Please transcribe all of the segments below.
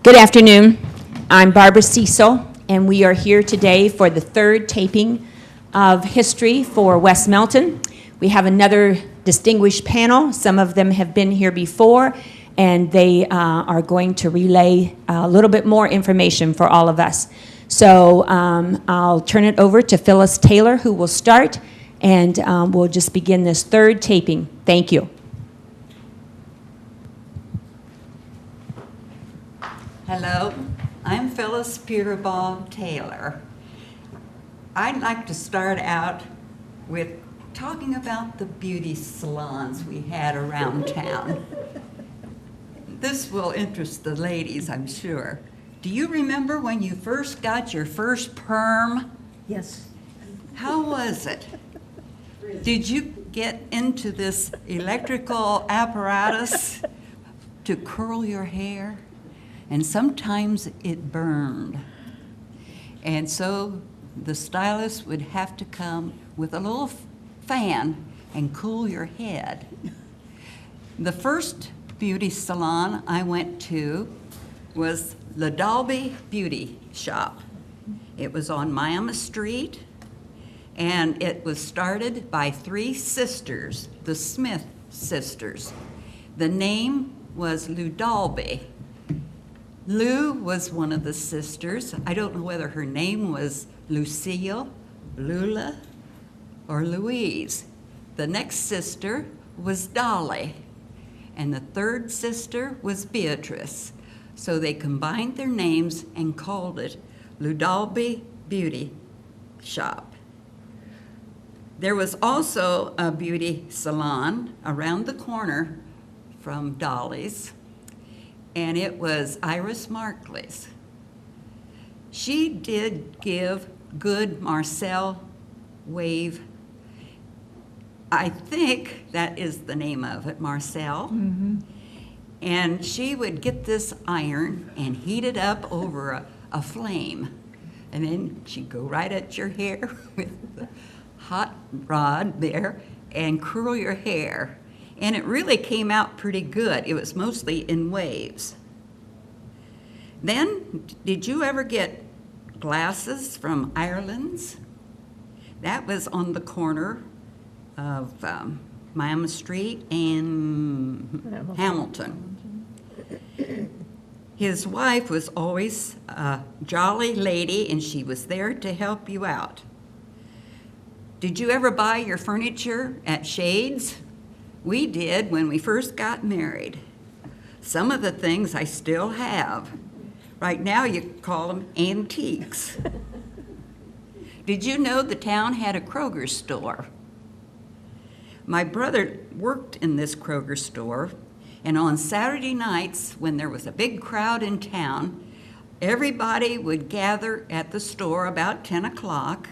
Good afternoon. I'm Barbara Cecil, and we are here today for the third taping of History for West Milton. We have another distinguished panel. Some of them have been here before, and they are going to relay a little bit more information for all of us. So I'll turn it over to Phyllis Taylor, who will start, and we'll just begin this third taping. Thank you. Hello, I'm Phyllis Taylor. I'd like to start out with talking about the beauty salons we had around town. This will interest the ladies, I'm sure. Do you remember when you first got your first perm? Yes. How was it? Did you get into this electrical apparatus to curl your hair? And sometimes it burned. And so the stylist would have to come with a little fan and cool your head. The first beauty salon I went to was the Dalby Beauty Shop. It was on Miami Street, and it was started by three sisters, the Smith sisters. The name was Lou Dalby. Lou was one of the sisters. I don't know whether her name was Lucille, Lula, or Louise. The next sister was Dolly, and the third sister was Beatrice. So they combined their names and called it Lou Dalby Beauty Shop. There was also a beauty salon around the corner from Dolly's, and it was Iris Markley's. She did give good Marcel wave. I think that is the name of it, Marcel. Mm-hmm. And she would get this iron and heat it up over a flame. And then she'd go right at your hair with the hot rod there and curl your hair. And it really came out pretty good. It was mostly in waves. Then, did you ever get glasses from Ireland's? That was on the corner of Miami Street and Hamilton. His wife was always a jolly lady, and she was there to help you out. Did you ever buy your furniture at Shades? We did when we first got married. Some of the things I still have. Right now you call them antiques. Did you know the town had a Kroger store? My brother worked in this Kroger store, and on Saturday nights when there was a big crowd in town, everybody would gather at the store about 10 o'clock,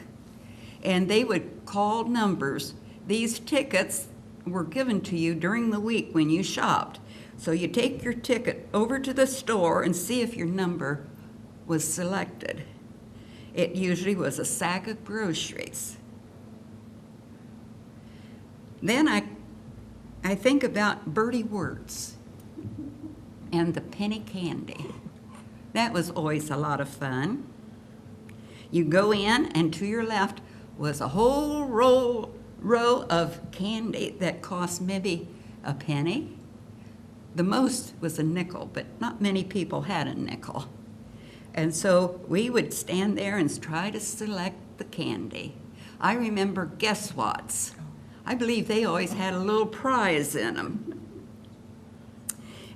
and they would call numbers. These tickets were given to you during the week when you shopped. So you take your ticket over to the store and see if your number was selected. It usually was a sack of groceries. Then I think about Bertie Wertz and the penny candy. That was always a lot of fun. You go in, and to your left was a whole row of candy that cost maybe a penny. The most was a nickel, but not many people had a nickel. And so we would stand there and try to select the candy. I remember Guess What's. I believe they always had a little prize in them.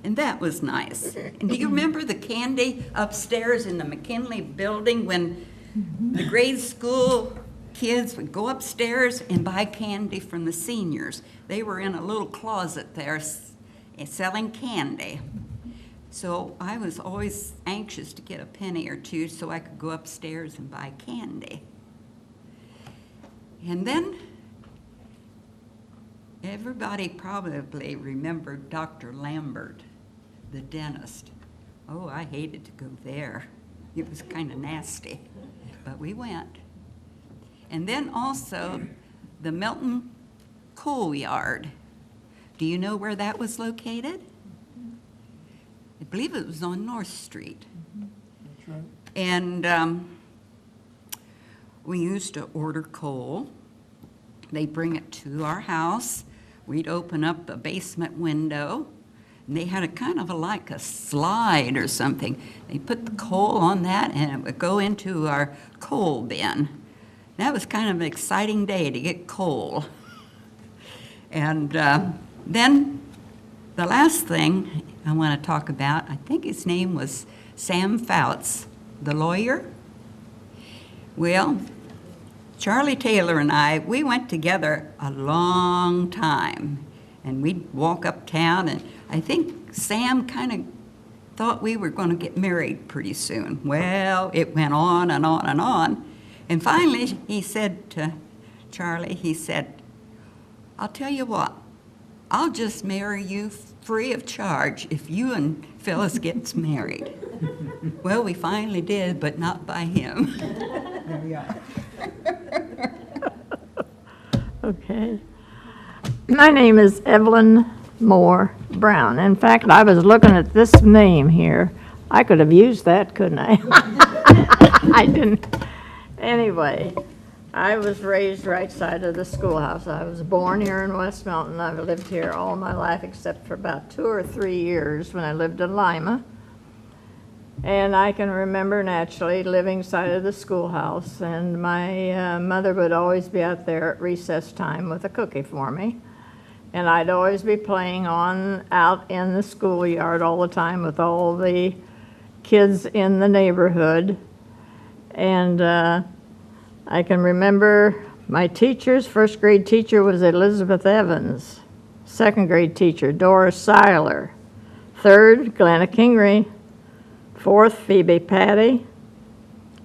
And that was nice. And do you remember the candy upstairs in the McKinley building when the grade school kids would go upstairs and buy candy from the seniors? They were in a little closet there selling candy. So I was always anxious to get a penny or two so I could go upstairs and buy candy. And then everybody probably remembered Dr. Lambert, the dentist. Oh, I hated to go there. It was kind of nasty, but we went. And then also the Milton Coal Yard. Do you know where that was located? I believe it was on North Street. That's right. And we used to order coal. They'd bring it to our house. We'd open up the basement window, and they had a kind of like a slide or something. They put the coal on that, and it would go into our coal bin. That was kind of an exciting day to get coal. And then the last thing I want to talk about, I think his name was Sam Fouts, the lawyer. Well, Charlie Taylor and I, we went together a long time, and we'd walk uptown, and I think Sam kind of thought we were going to get married pretty soon. Well, it went on and on and on, and finally he said to Charlie, he said, "I'll tell you what, I'll just marry you free of charge if you and Phyllis gets married." Well, we finally did, but not by him. There we are. Okay. My name is Evelyn Moore Brown. In fact, I was looking at this name here. I could have used that, couldn't I? I didn't. Anyway, I was raised right side of the schoolhouse. I was born here in West Milton. I've lived here all my life except for about 2 or 3 years when I lived in Lima. And I can remember naturally living side of the schoolhouse, and my mother would always be out there at recess time with a cookie for me. And I'd always be playing on out in the schoolyard all the time with all the kids in the neighborhood. And I can remember my teachers. First grade teacher was Elizabeth Evans. Second grade teacher, Doris Seiler. Third, Glenna Kingery. Fourth, Phoebe Patty.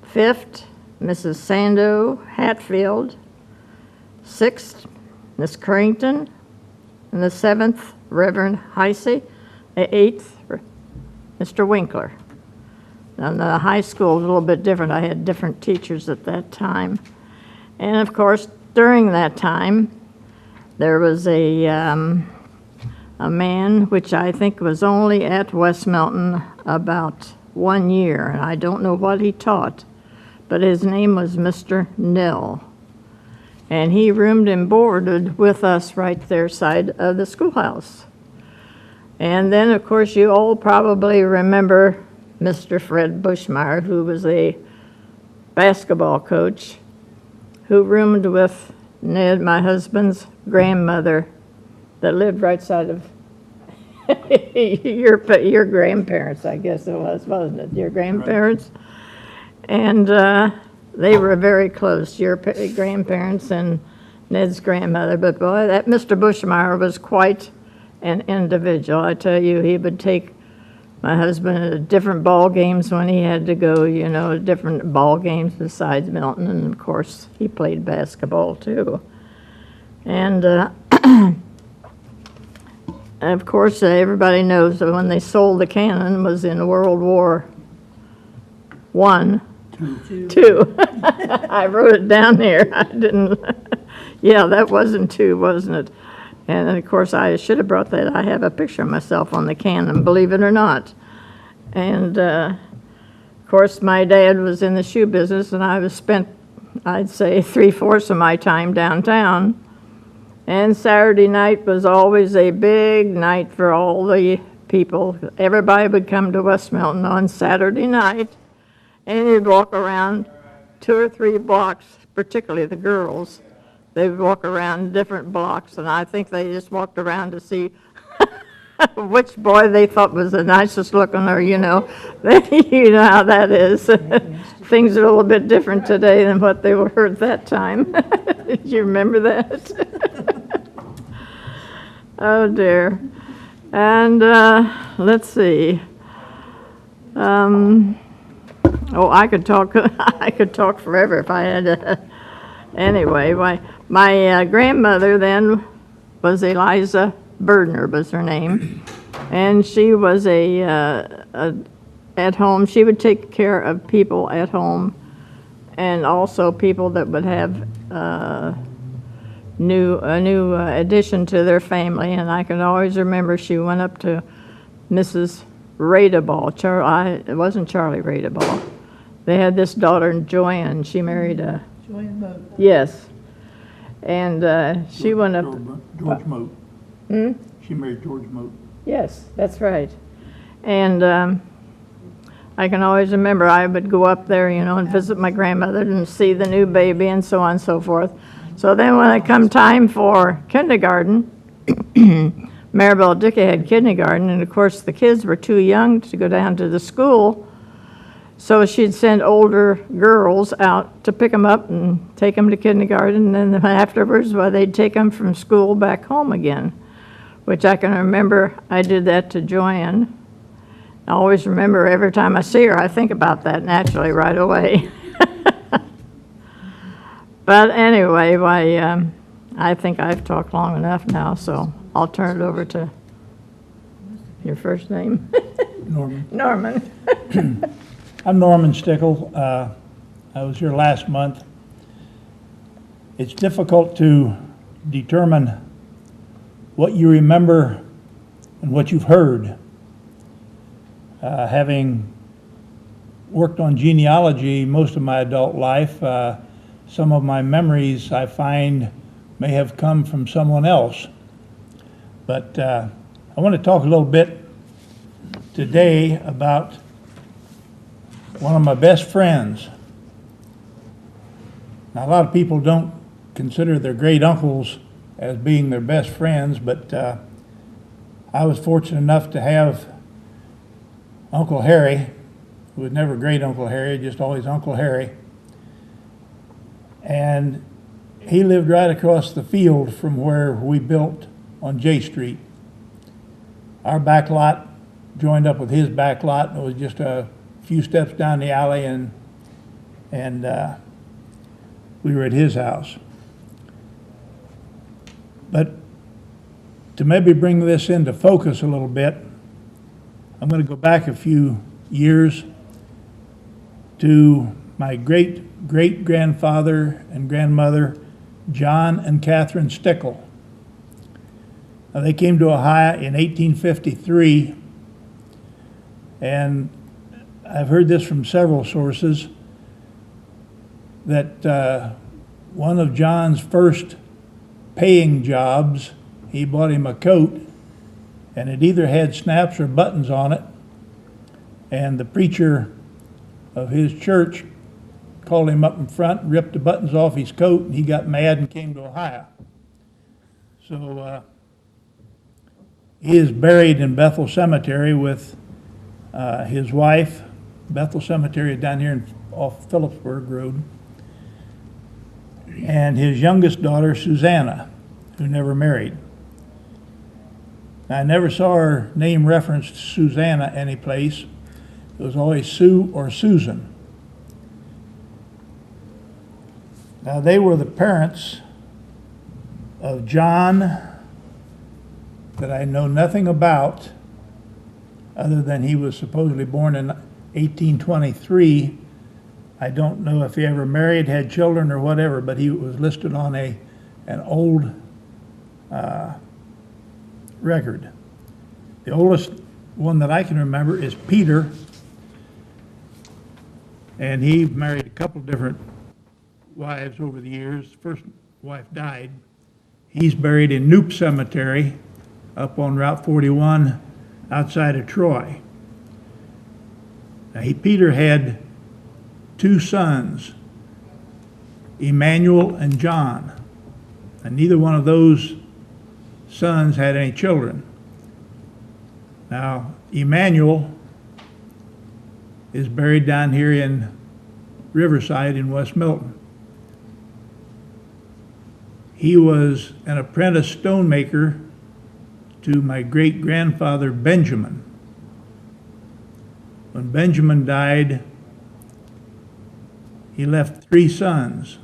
Fifth, Mrs. Sando Hatfield. Sixth, Miss Carrington. And the seventh, Reverend Heisey. The eighth, Mr. Winkler. Now, the high school was a little bit different. I had different teachers at that time. And of course, during that time, there was a man which I think was only at West Milton about 1 year, and I don't know what he taught, but his name was Mr. Nill. And he roomed and boarded with us right there side of the schoolhouse. And then, of course, you all probably remember Mr. Fred Bushmeyer, who was a basketball coach, who roomed with Ned, my husband's grandmother, that lived right side of your grandparents, I guess it was, wasn't it? Your grandparents? And they were very close, your grandparents and Ned's grandmother. But boy, that Mr. Bushmeyer was quite an individual. I tell you, he would take my husband to different ball games when he had to go, you know, different ball games besides Milton. And of course, he played basketball too. And of course, everybody knows that when they sold the cannon was in World War I, II. I wrote it down here. I didn't. Yeah, that wasn't two, wasn't it? And then, of course, I should have brought that. I have a picture of myself on the cannon, believe it or not. And, of course, my dad was in the shoe business, and I was spent, I'd say, 3/4 of my time downtown. And Saturday night was always a big night for all the people. Everybody would come to West Milton on Saturday night, and you'd walk around 2 or 3 blocks, particularly the girls. They would walk around different blocks, and I think they just walked around to see which boy they thought was the nicest looking, or, you know, you know how that is. Things are a little bit different today than what they were at that time. Do you remember that? Oh, dear. And let's see. Oh, I could talk. I could talk forever if I had to. Anyway, my grandmother then was Eliza Berdner, was her name, and she was at home. She would take care of people at home, and also people that would have a new addition to their family. And I can always remember she went up to Mrs. Radeball. It wasn't Charlie Radeball. They had this daughter, Joanne. She married a... Joanne Moat. Yes. And she went up... George Moat. Hmm? She married George Moat. Yes, that's right. And I can always remember I would go up there, you know, and visit my grandmother and see the new baby and so on and so forth. So then when it come time for kindergarten, Maribel Dickey had kindergarten, and of course the kids were too young to go down to the school, so she'd send older girls out to pick them up and take them to kindergarten, and then afterwards, well, they'd take them from school back home again, which I can remember I did that to Joanne. I always remember every time I see her, I think about that naturally right away. But anyway, I think I've talked long enough now, so I'll turn it over to your first name. Norman. Norman. I'm Norman Stickel. I was here last month. It's difficult to determine what you remember and what you've heard. Having worked on genealogy most of my adult life, some of my memories I find may have come from someone else. But I want to talk a little bit today about one of my best friends. Now, a lot of people don't consider their great uncles as being their best friends, but I was fortunate enough to have Uncle Harry, who was never great Uncle Harry, just always Uncle Harry. And he lived right across the field from where we built on J Street. Our back lot joined up with his back lot, and it was just a few steps down the alley, and we were at his house. But to maybe bring this into focus a little bit, I'm going to go back a few years to my great-great-grandfather and grandmother, John and Catherine Stickel. Now, they came to Ohio in 1853, and I've heard this from several sources, that one of John's first paying jobs, he bought him a coat, and it either had snaps or buttons on it, and the preacher of his church called him up in front, ripped the buttons off his coat, and he got mad and came to Ohio. So he is buried in Bethel Cemetery with his wife. Bethel Cemetery is down here off Phillipsburg Road. And his youngest daughter, Susanna, who never married. I never saw her name referenced Susanna anyplace. It was always Sue or Susan. Now, they were the parents of John that I know nothing about, other than he was supposedly born in 1823. I don't know if he ever married, had children, or whatever, but he was listed on an old record. The oldest one that I can remember is Peter, and he married a couple different wives over the years. First wife died. He's buried in Knoop Cemetery up on Route 41 outside of Troy. Now, Peter had two sons, Emmanuel and John, and neither one of those sons had any children. Now, Emmanuel is buried down here in Riverside in West Milton. He was an apprentice stonemaker to my great-grandfather Benjamin. When Benjamin died, he left three sons.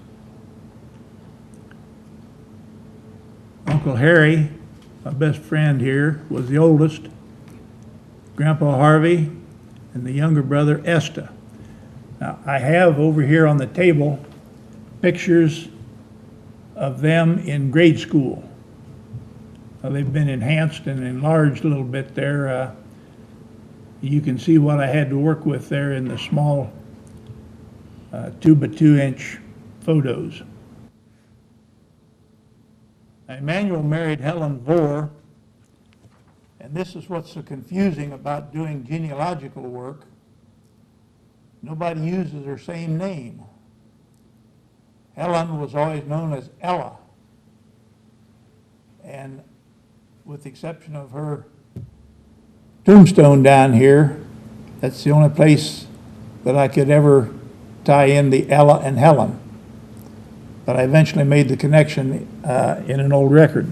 Uncle Harry, my best friend here, was the oldest. Grandpa Harvey, and the younger brother Esta. Now, I have over here on the table pictures of them in grade school. Now, they've been enhanced and enlarged a little bit there. You can see what I had to work with there in the small 2 by 2 inch photos. Emanuel married Helen Vore, and this is what's so confusing about doing genealogical work. Nobody uses her same name. Helen was always known as Ella, and with the exception of her tombstone down here, that's the only place that I could ever tie in the Ella and Helen. But I eventually made the connection in an old record.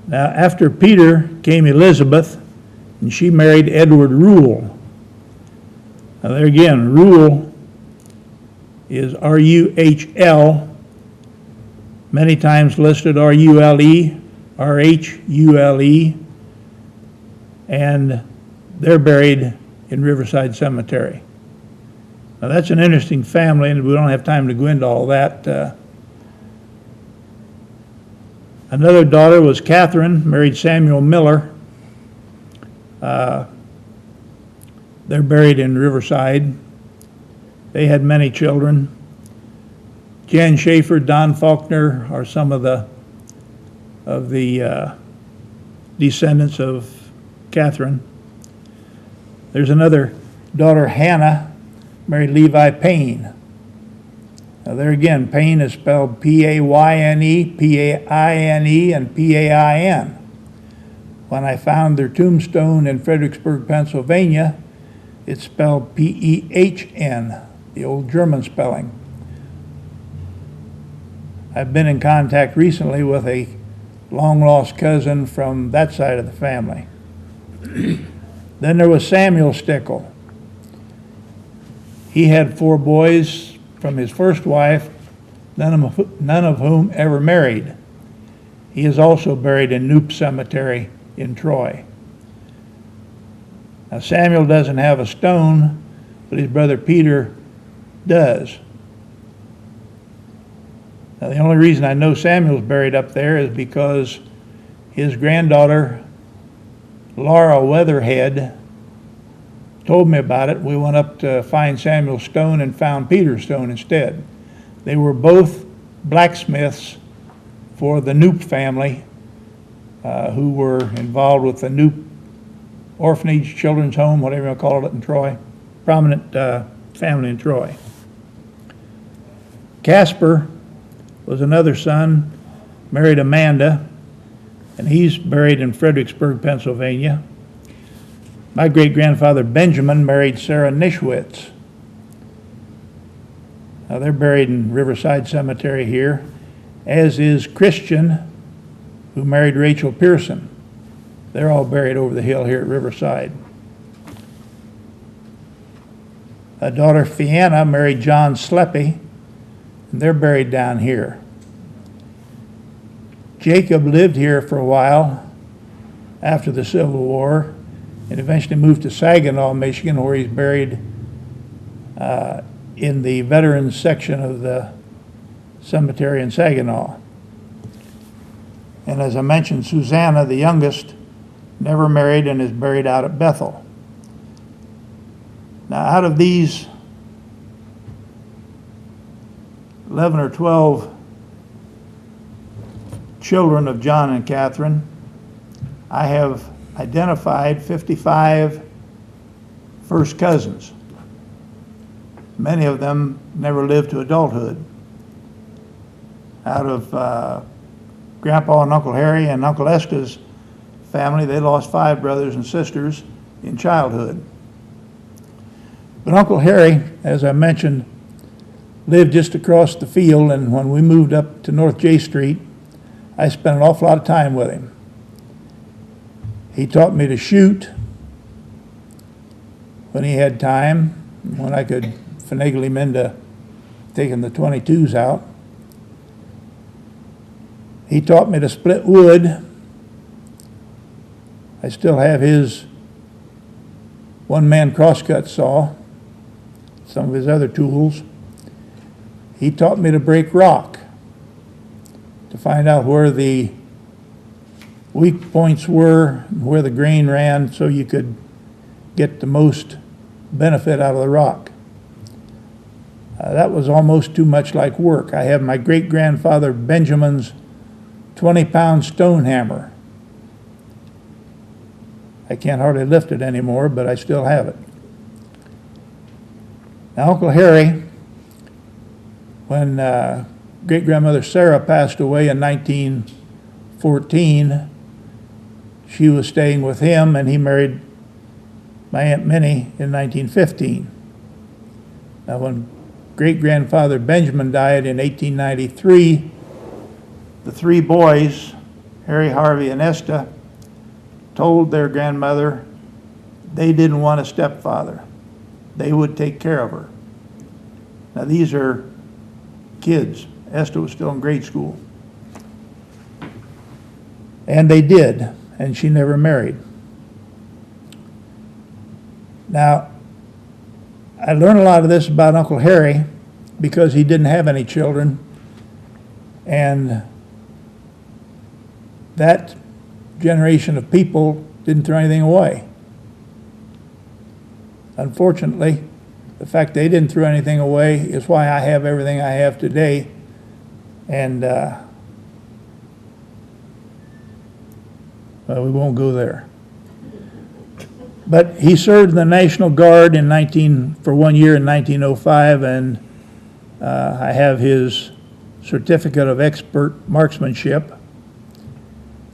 Now, after Peter came Elizabeth, and she married Edward Rule. Now, there again, Rule is R-U-H-L, many times listed R-U-L-E, R-H-U-L-E, and they're buried in Riverside Cemetery. Now, that's an interesting family, and we don't have time to go into all that. Another daughter was Catherine, married Samuel Miller. They're buried in Riverside. They had many children. Jan Schaefer, Don Faulkner are some of the descendants of Catherine. There's another daughter, Hannah, married Levi Payne. Now there again, Payne is spelled P-A-Y-N-E, P-A-I-N-E, and P-A-I-N. When I found their tombstone in Fredericksburg, Pennsylvania, it's spelled P-E-H-N, the old German spelling. I've been in contact recently with a long-lost cousin from that side of the family. Then there was Samuel Stickel. He had 4 boys from his first wife, none of whom ever married. He is also buried in Knoop Cemetery in Troy. Now, Samuel doesn't have a stone, but his brother Peter does. Now, the only reason I know Samuel's buried up there is because his granddaughter, Laura Weatherhead, told me about it. We went up to find Samuel's stone and found Peter's stone instead. They were both blacksmiths for the Knoop family, who were involved with the Knoop Orphanage, Children's Home, whatever you want to call it in Troy. Prominent family in Troy. Casper was another son, married Amanda, and he's buried in Fredericksburg, Pennsylvania. My great-grandfather Benjamin married Sarah Nischwitz. Now they're buried in Riverside Cemetery here, as is Christian, who married Rachel Pearson. They're all buried over the hill here at Riverside. A daughter, Fianna, married John Sleppy, and they're buried down here. Jacob lived here for a while after the Civil War and eventually moved to Saginaw, Michigan, where he's buried in the veterans section of the cemetery in Saginaw. And as I mentioned, Susanna, the youngest, never married and is buried out at Bethel. Now, out of these 11 or 12 children of John and Catherine, I have identified 55 first cousins. Many of them never lived to adulthood. Out of Grandpa and Uncle Harry and Uncle Esca's family, they lost 5 brothers and sisters in childhood. But Uncle Harry, as I mentioned, lived just across the field, and when we moved up to North J Street, I spent an awful lot of time with him. He taught me to shoot when he had time, when I could finagle him into taking the .22s out. He taught me to split wood. I still have his one-man crosscut saw, some of his other tools. He taught me to break rock, to find out where the weak points were, where the grain ran, so you could get the most benefit out of the rock. That was almost too much like work. I have my great-grandfather Benjamin's 20-pound stone hammer. I can't hardly lift it anymore, but I still have it. Now, Uncle Harry, when great-grandmother Sarah passed away in 1914, she was staying with him, and he married my Aunt Minnie in 1915. Now, when great-grandfather Benjamin died in 1893, the three boys, Harry, Harvey, and Esta, told their grandmother they didn't want a stepfather. They would take care of her. Now, these are kids. Esta was still in grade school. And they did, and she never married. Now, I learned a lot of this about Uncle Harry because he didn't have any children, and that generation of people didn't throw anything away. Unfortunately, the fact they didn't throw anything away is why I have everything I have today. And well, we won't go there. But he served in the National Guard for 1 year in 1905, and I have his certificate of expert marksmanship.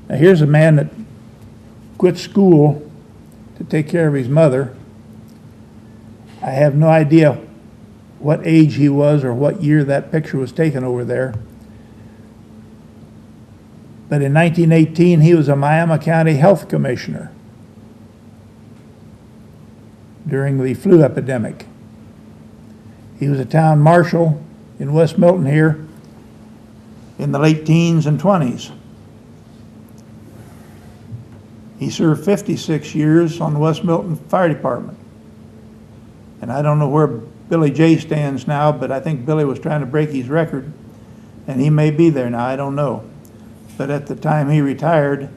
Now, here's a man that quit school to take care of his mother. I have no idea what age he was or what year that picture was taken over there. But in 1918, he was a Miami County Health Commissioner during the flu epidemic. He was a town marshal in West Milton here in the late teens and 20s. He served 56 years on the West Milton Fire Department. And I don't know where Billy J stands now, but I think Billy was trying to break his record, and he may be there now, I don't know. But at the time he retired,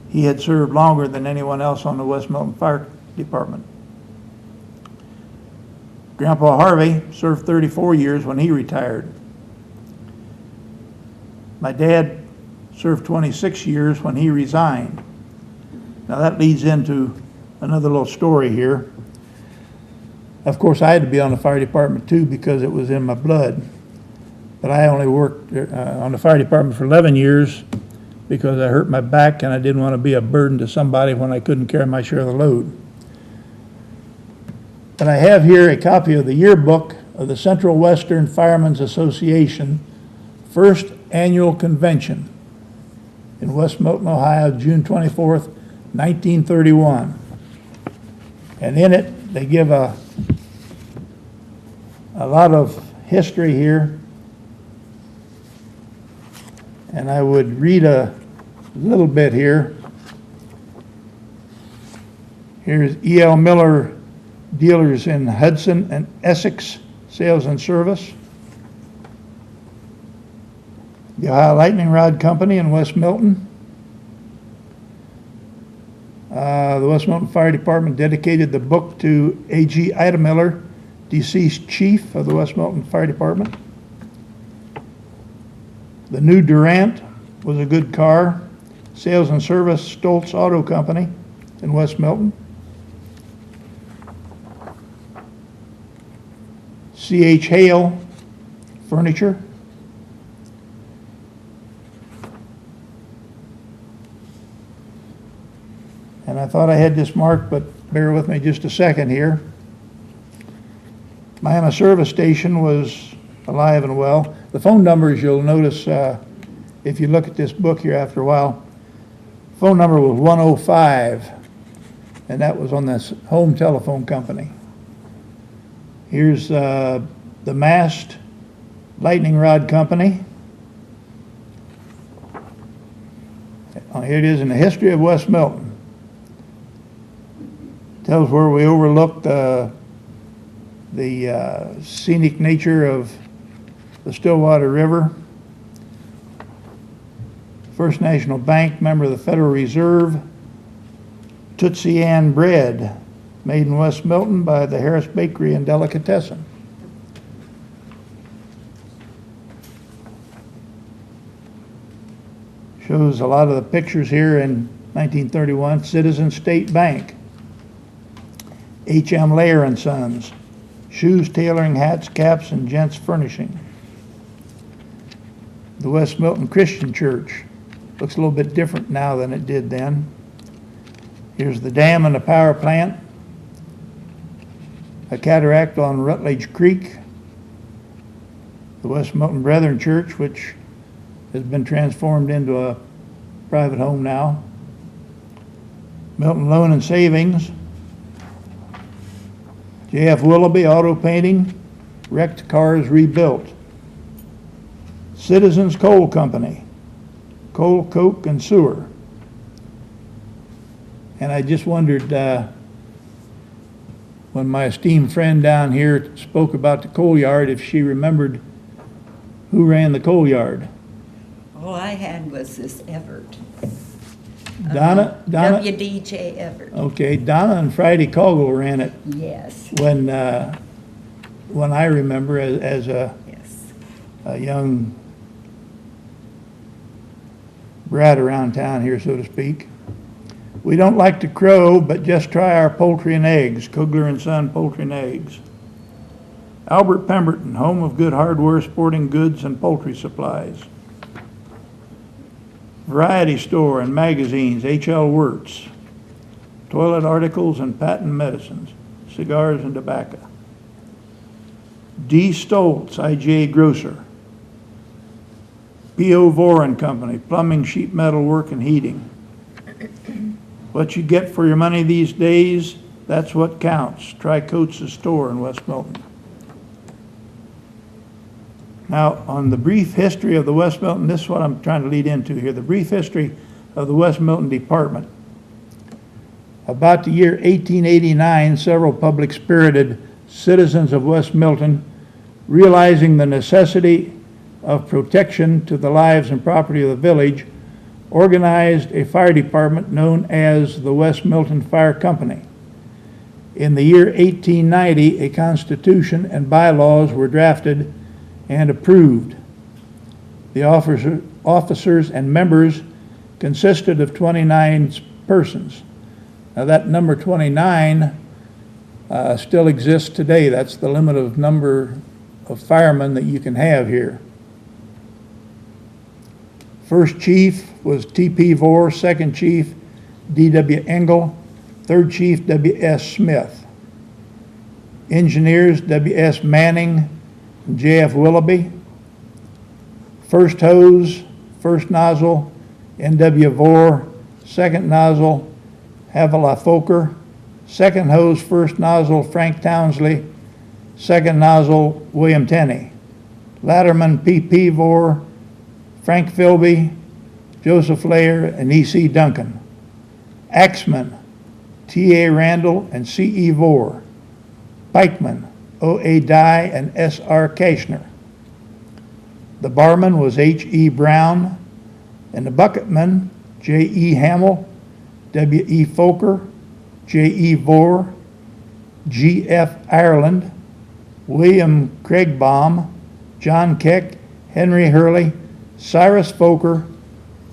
he had served longer than anyone else on the West Milton Fire Department. Grandpa Harvey served 34 years when he retired. My dad served 26 years when he resigned. Now that leads into another little story here. Of course, I had to be on the fire department too because it was in my blood. But I only worked on the fire department for 11 years because I hurt my back and I didn't want to be a burden to somebody when I couldn't carry my share of the load. But I have here a copy of the yearbook of the Central Western Firemen's Association first annual convention in West Milton, Ohio, June 24th, 1931. And in it, they give a lot of history here. And I would read a little bit here. Here's E.L. Miller Dealers in Hudson and Essex Sales and Service. The Ohio Lightning Rod Company in West Milton. The West Milton Fire Department dedicated the book to A.G. Ida Miller, deceased chief of the West Milton Fire Department. The new Durant was a good car. Sales and Service, Stoltz Auto Company in West Milton. C.H. Hale Furniture. And I thought I had this marked, but bear with me just a second here. Miami Service Station was alive and well. The phone numbers, you'll notice if you look at this book here after a while, phone number was 105, and that was on this home telephone company. Here's the Mast Lightning Rod Company. Here it is in the history of West Milton. Tells where we overlooked the scenic nature of the Stillwater River. First National Bank, member of the Federal Reserve. Tootsie Ann bread, made in West Milton by the Harris Bakery and Delicatessen. Shows a lot of the pictures here in 1931. Citizen State Bank. H.M. Layer and Sons. Shoes, tailoring, hats, caps, and gents furnishing. The West Milton Christian Church. Looks a little bit different now than it did then. Here's the dam and the power plant. A cataract on Rutledge Creek. The West Milton Brethren Church, which has been transformed into a private home now. Milton Loan and Savings. J.F. Willoughby Auto Painting, wrecked cars rebuilt. Citizens Coal Company, coal, coke, and sewer. And I just wondered, when my esteemed friend down here spoke about the coal yard, if she remembered who ran the coal yard. All I had was this Everett. Donna? W.D.J. Everett. Okay, Donna and Friday Coggle ran it Yes, when I remember as yes. a young brat around town here, so to speak. We don't like to crow, but just try our poultry and eggs. Kugler and Son Poultry and Eggs. Albert Pemberton, home of good hardware, sporting goods, and poultry supplies. Variety store and magazines, H.L. Wirtz. Toilet articles and patent medicines, cigars and tobacco. D. Stoltz, I.J. Grocer. P.O. Vore and Company, plumbing, sheet metal work, and heating. What you get for your money these days, that's what counts. Try Coates' store in West Milton. Now, on the brief history of the West Milton, this is what I'm trying to lead into here, the brief history of the West Milton Department. About the year 1889, several public-spirited citizens of West Milton, realizing the necessity of protection to the lives and property of the village, organized a fire department known as the West Milton Fire Company. In the year 1890, a constitution and bylaws were drafted and approved. The officers and members consisted of 29 persons. Now that number 29 still exists today. That's the limit of number of firemen that you can have here. First chief was T.P. Vore, second chief D.W. Engel, third chief W.S. Smith. Engineers W.S. Manning and J.F. Willoughby. First hose, first nozzle, N.W. Vore, second nozzle, Havilah Foker, second hose, first nozzle, Frank Townsley, second nozzle, William Tenney. Latterman P.P. Vore, Frank Philby, Joseph Layer, and E.C. Duncan. Axeman, T.A. Randall and C.E. Vore. Pikeman, O.A. Dye and S.R. Kashner. The barman was H.E. Brown, and the bucketman, J.E. Hamill, W.E. Foker, J.E. Vore, G.F. Ireland, William Craigbaum, John Keck, Henry Hurley, Cyrus Foker,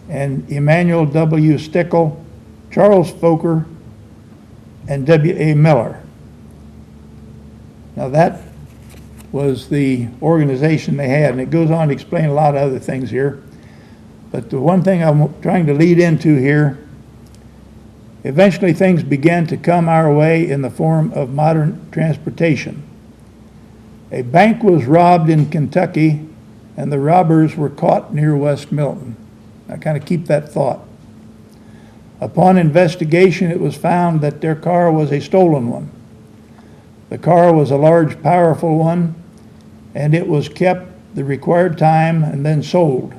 and Emmanuel W. Stickel, Charles Foker, and W.A. Miller. Now that was the organization they had, and it goes on to explain a lot of other things here. But the one thing I'm trying to lead into here, eventually things began to come our way in the form of modern transportation. A bank was robbed in Kentucky, and the robbers were caught near West Milton. Now kind of keep that thought. Upon investigation, it was found that their car was a stolen one. The car was a large, powerful one, and it was kept the required time and then sold.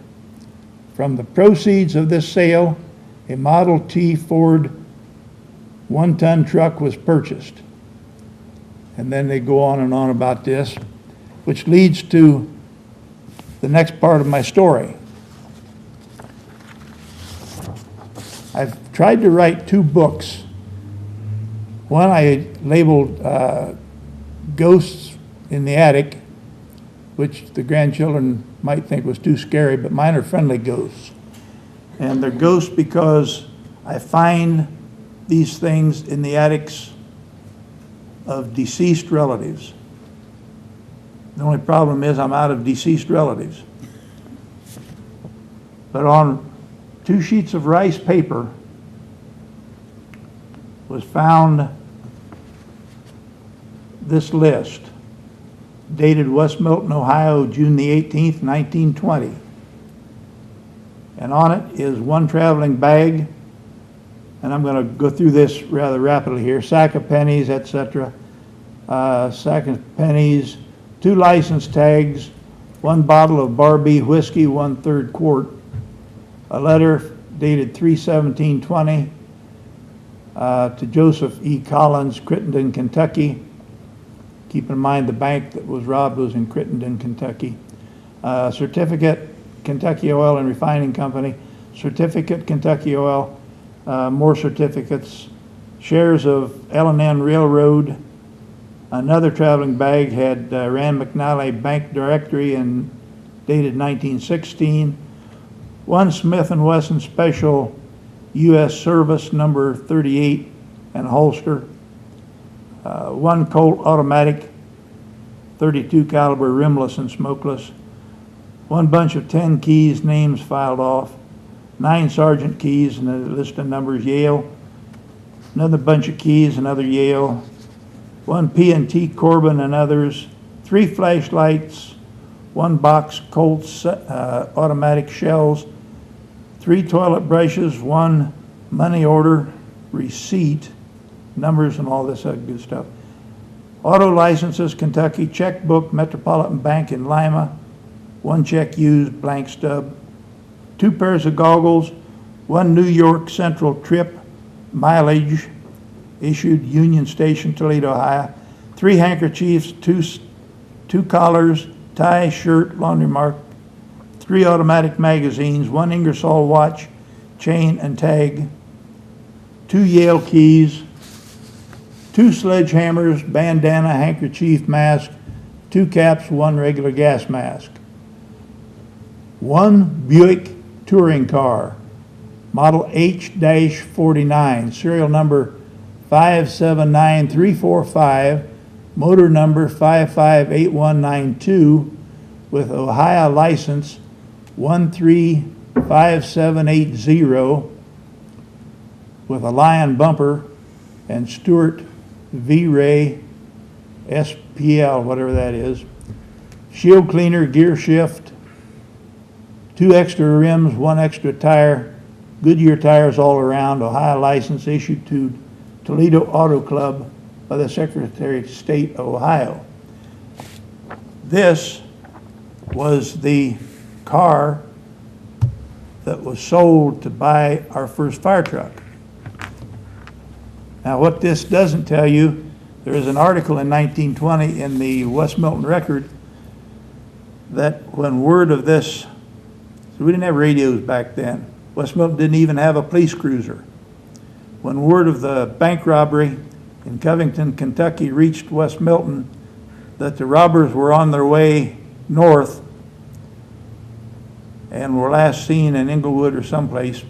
From the proceeds of this sale, a Model T Ford one-ton truck was purchased. And then they go on and on about this, which leads to the next part of my story. I've tried to write 2 books. One I labeled Ghosts in the Attic, which the grandchildren might think was too scary, but mine are friendly ghosts. And they're ghosts because I find these things in the attics of deceased relatives. The only problem is I'm out of deceased relatives. But on 2 sheets of rice paper was found this list, dated West Milton, Ohio, June the 18th, 1920. And on it is 1 traveling bag, and I'm going to go through this rather rapidly here, sack of pennies, etc. Sack of pennies, 2 license tags, 1 bottle of Barbie whiskey, 1/3 quart, a letter dated 3/17/20 to Joseph E. Collins, Crittenden, Kentucky. Keep in mind the bank that was robbed was in Crittenden, Kentucky. Certificate, Kentucky Oil and Refining Company. Certificate, Kentucky Oil. More certificates. Shares of L&N Railroad. Another traveling bag had Rand McNally Bank Directory and dated 1916. 1 Smith & Wesson Special U.S. Service number 38 and holster. 1 Colt Automatic 32 caliber rimless and smokeless. 1 bunch of 10 keys, names filed off. 9 sergeant keys and a list of numbers, Yale. Another bunch of keys, another Yale. 1 P&T Corbin and others. 3 flashlights. 1 box Colt's automatic shells. 3 toilet brushes. 1 money order receipt, numbers and all this good stuff. Auto licenses, Kentucky. Checkbook, Metropolitan Bank in Lima. 1 check used, blank stub. 2 pairs of goggles. 1 New York Central trip, mileage, issued Union Station, Toledo, Ohio. 3 handkerchiefs, 2 collars, tie, shirt, laundry mark. 3 automatic magazines, 1 Ingersoll watch, chain and tag. 2 Yale keys. 2 sledgehammers, bandana, handkerchief, mask. 2 caps, 1 regular gas mask. 1 Buick touring car, model H-49, serial number 579345, motor number 558192, with Ohio license 135780, with a Lion bumper and Stewart V-Ray SPL, whatever that is. Shield cleaner, gear shift, 2 extra rims, 1 extra tire, Goodyear tires all around, Ohio license issued to Toledo Auto Club by the Secretary of State of Ohio. This was the car that was sold to buy our first fire truck. Now, what this doesn't tell you, there is an article in 1920 in the West Milton Record that when word of this, so we didn't have radios back then. West Milton didn't even have a police cruiser. When word of the bank robbery in Covington, Kentucky reached West Milton, that the robbers were on their way north and were last seen in Inglewood or someplace,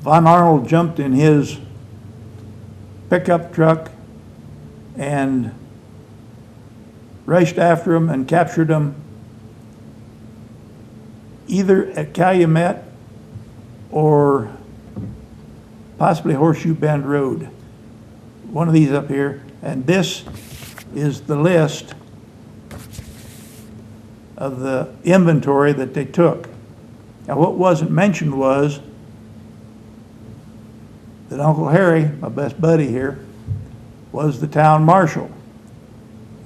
Von Arnold jumped in his pickup truck and rushed after them and captured them either at Calumet or possibly Horseshoe Bend Road. One of these up here. And this is the list of the inventory that they took. Now, what wasn't mentioned was that Uncle Harry, my best buddy here, was the town marshal.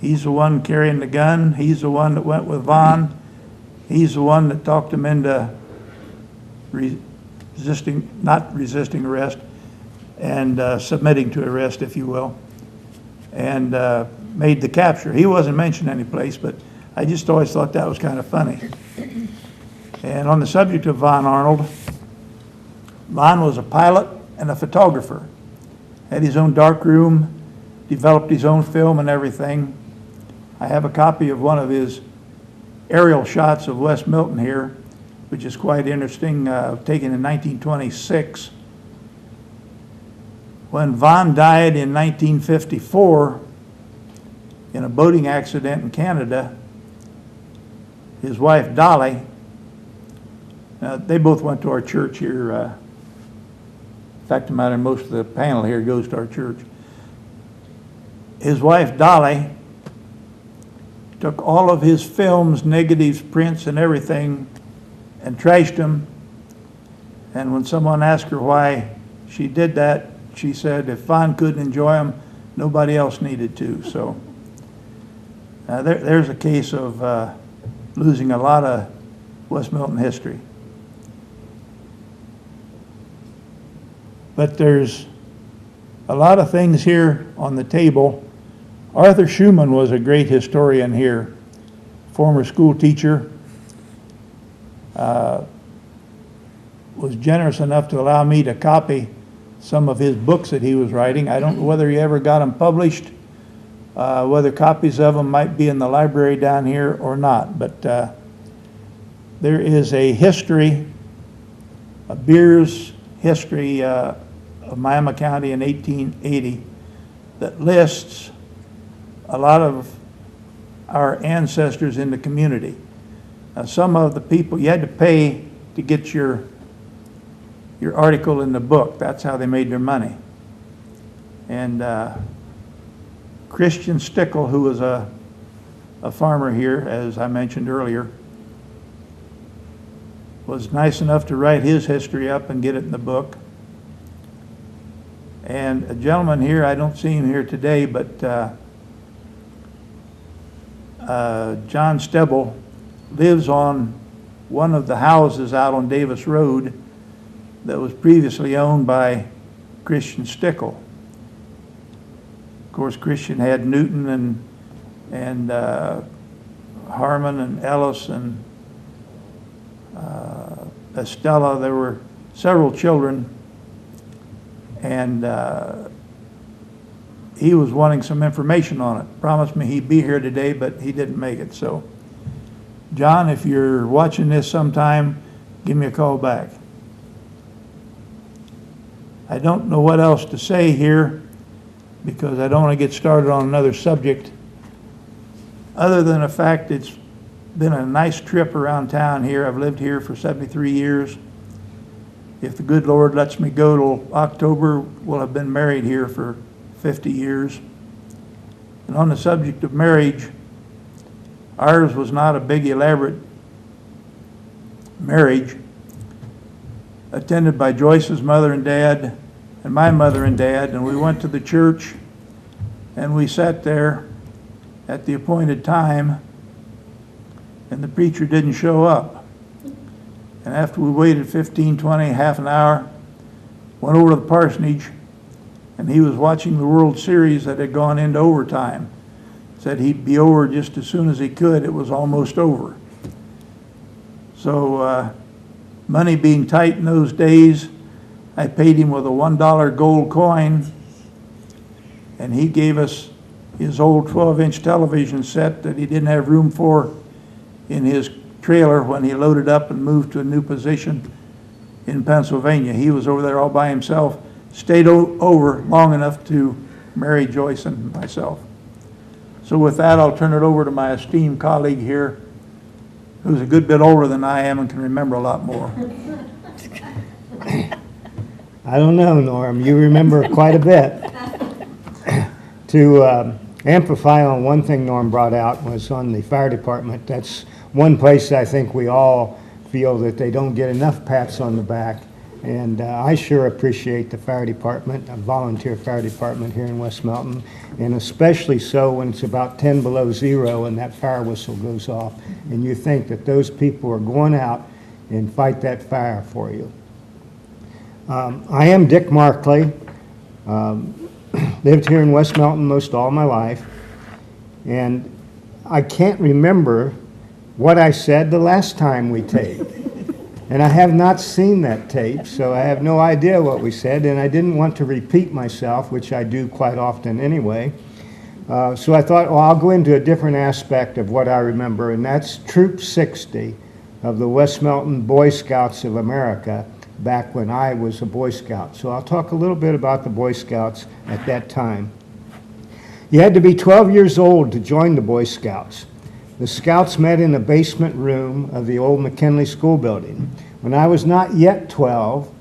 He's the one carrying the gun. He's the one that went with Vaughn. He's the one that talked him into not resisting arrest and submitting to arrest, if you will, and made the capture. He wasn't mentioned any place, but I just always thought that was kind of funny. And on the subject of Von Arnold, Vaughn was a pilot and a photographer. Had his own dark room, developed his own film and everything. I have a copy of one of his aerial shots of West Milton here, which is quite interesting, taken in 1926. When Vaughn died in 1954 in a boating accident in Canada, his wife Dolly, they both went to our church here. Fact of the matter, most of the panel here goes to our church. His wife Dolly took all of his films, negatives, prints, and everything and trashed them. And when someone asked her why she did that, she said if Vaughn couldn't enjoy them, nobody else needed to. So there's a case of losing a lot of West Milton history. But there's a lot of things here on the table. Arthur Schumann was a great historian here, former school teacher, was generous enough to allow me to copy some of his books that he was writing. I don't know whether he ever got them published, whether copies of them might be in the library down here or not, but there is a history, a beer's history of Miami County in 1880 that lists a lot of our ancestors in the community. Now, some of the people, you had to pay to get your article in the book. That's how they made their money. And Christian Stickel, who was a farmer here, as I mentioned earlier, was nice enough to write his history up and get it in the book. And a gentleman here, I don't see him here today, but John Stebble lives on one of the houses out on Davis Road that was previously owned by Christian Stickel. Of course, Christian had Newton and Harmon and Ellis and Estella. There were several children, and he was wanting some information on it. Promised me he'd be here today, but he didn't make it. So, John, if you're watching this sometime, give me a call back. I don't know what else to say here because I don't want to get started on another subject other than the fact it's been a nice trip around town here. I've lived here for 73 years. If the good Lord lets me go till October, we'll have been married here for 50 years. And on the subject of marriage, ours was not a big elaborate marriage, attended by Joyce's mother and dad and my mother and dad, and we went to the church and we sat there at the appointed time and the preacher didn't show up. And after we waited 15, 20, half an hour, went over to the parsonage, and he was watching the World Series that had gone into overtime. Said he'd be over just as soon as he could. It was almost over. So money being tight in those days, I paid him with a $1 gold coin, and he gave us his old 12-inch television set that he didn't have room for in his trailer when he loaded up and moved to a new position in Pennsylvania. He was over there all by himself, stayed over long enough to marry Joyce and myself. So with that, I'll turn it over to my esteemed colleague here, who's a good bit older than I am and can remember a lot more. I don't know, Norm. You remember quite a bit. To amplify on one thing Norm brought out was on the fire department. That's one place I think we all feel that they don't get enough pats on the back. And I sure appreciate the fire department, a volunteer fire department here in West Milton, and especially so when it's about 10 below zero and that fire whistle goes off. And you think that those people are going out and fight that fire for you. I am Dick Markley. Lived here in West Milton most all my life. And I can't remember what I said the last time we taped. And I have not seen that tape, so I have no idea what we said, and I didn't want to repeat myself, which I do quite often anyway. So I thought, well, I'll go into a different aspect of what I remember, and that's Troop 60 of the West Milton Boy Scouts of America back when I was a Boy Scout. So I'll talk a little bit about the Boy Scouts at that time. You had to be 12 years old to join the Boy Scouts. The Scouts met in a basement room of the old McKinley School building. When I was not yet 12,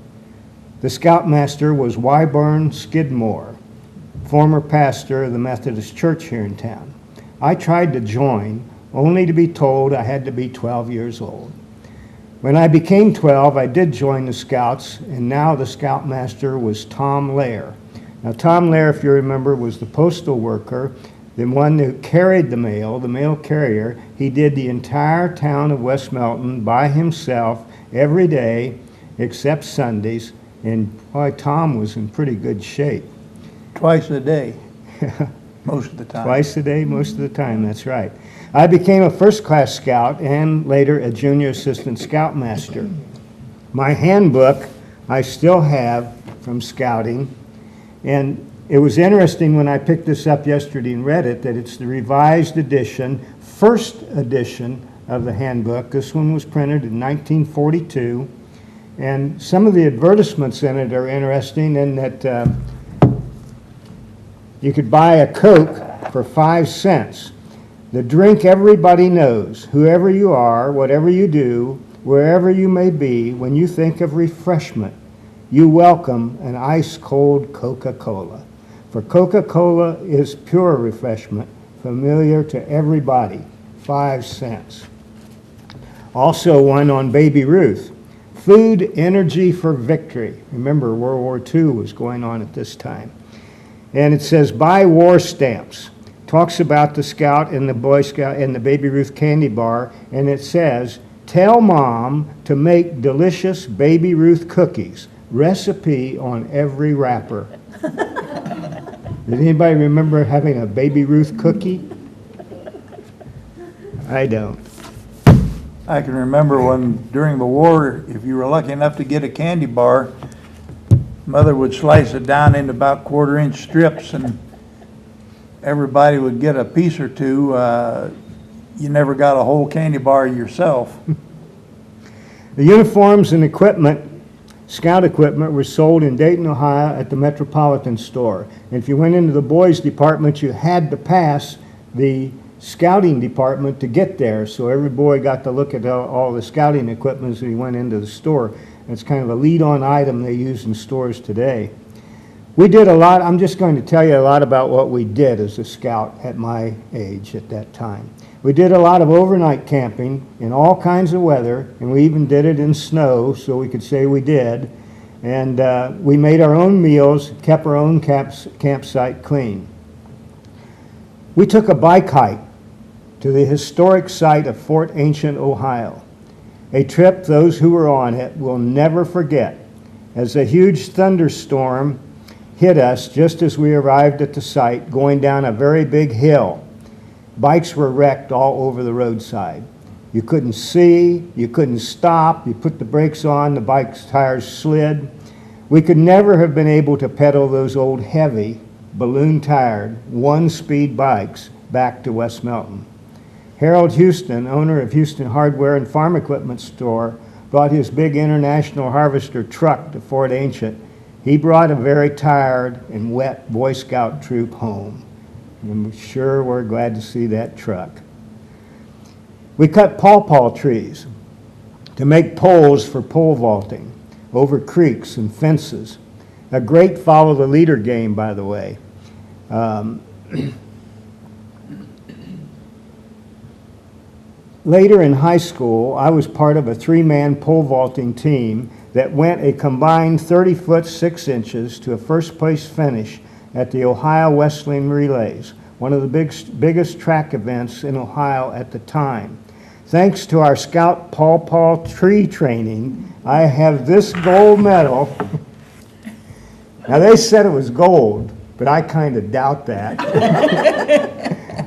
the Scoutmaster was Wyburn Skidmore, former pastor of the Methodist Church here in town. I tried to join, only to be told I had to be 12 years old. When I became 12, I did join the Scouts, and now the Scoutmaster was Tom Lair. Now, Tom Lair, if you remember, was the postal worker, the one who carried the mail carrier. He did the entire town of West Milton by himself every day except Sundays, and boy, Tom was in pretty good shape. Twice a day, most of the time. Twice a day, most of the time, that's right. I became a first-class scout and later a junior assistant scoutmaster. My handbook I still have from scouting, and it was interesting when I picked this up yesterday and read it that it's the revised edition, first edition of the handbook. This one was printed in 1942, and some of the advertisements in it are interesting in that you could buy a Coke for 5 cents. The drink everybody knows, whoever you are, whatever you do, wherever you may be, when you think of refreshment, you welcome an ice-cold Coca-Cola. For Coca-Cola is pure refreshment, familiar to everybody, 5 cents. Also one on Baby Ruth, food, energy for victory. Remember, World War II was going on at this time. And it says, buy war stamps. Talks about the Scout and the Boy Scout and the Baby Ruth candy bar, and it says, tell Mom to make delicious Baby Ruth cookies. Recipe on every wrapper. Did anybody remember having a Baby Ruth cookie? I don't. I can remember when, during the war, if you were lucky enough to get a candy bar, Mother would slice it down into about 1/4-inch strips, and everybody would get a piece or two. You never got a whole candy bar yourself. The uniforms and equipment, Scout equipment, were sold in Dayton, Ohio at the Metropolitan Store. And if you went into the boys department, you had to pass the scouting department to get there. So every boy got to look at all the scouting equipment as he went into the store. It's kind of a lead-on item they use in stores today. We did a lot. I'm just going to tell you a lot about what we did as a scout at my age at that time. We did a lot of overnight camping in all kinds of weather, and we even did it in snow, so we could say we did. And we made our own meals, kept our own campsite clean. We took a bike hike to the historic site of Fort Ancient, Ohio, a trip those who were on it will never forget, as a huge thunderstorm hit us just as we arrived at the site, going down a very big hill. Bikes were wrecked all over the roadside. You couldn't see, you couldn't stop, you put the brakes on, the bike's tires slid. We could never have been able to pedal those old heavy, balloon-tired, one-speed bikes back to West Milton. Harold Houston, owner of Houston Hardware and Farm Equipment Store, brought his big International Harvester truck to Fort Ancient. He brought a very tired and wet Boy Scout troop home. I'm sure we're glad to see that truck. We cut pawpaw trees to make poles for pole vaulting over creeks and fences. A great follow the leader game, by the way. Later in high school, I was part of a 3-man pole vaulting team that went a combined 30 foot 6 inches to a first place finish at the Ohio Wrestling Relays, one of the biggest track events in Ohio at the time. Thanks to our Scout pawpaw tree training, I have this gold medal. Now they said it was gold, but I kind of doubt that.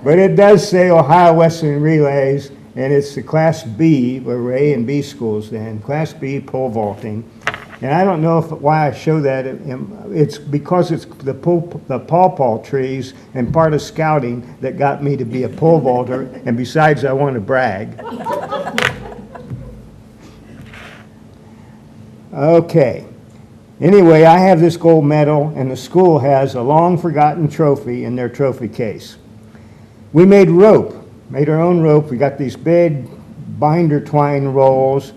But it does say Ohio Wrestling Relays, and it's the Class B, where we're A and B schools then, Class B pole vaulting. And I don't know why I show that. It's because it's the pawpaw trees and part of scouting that got me to be a pole vaulter, and besides, I want to brag. Okay. Anyway, I have this gold medal, and the school has a long-forgotten trophy in their trophy case. We made rope, made our own rope. We got these big binder twine rolls,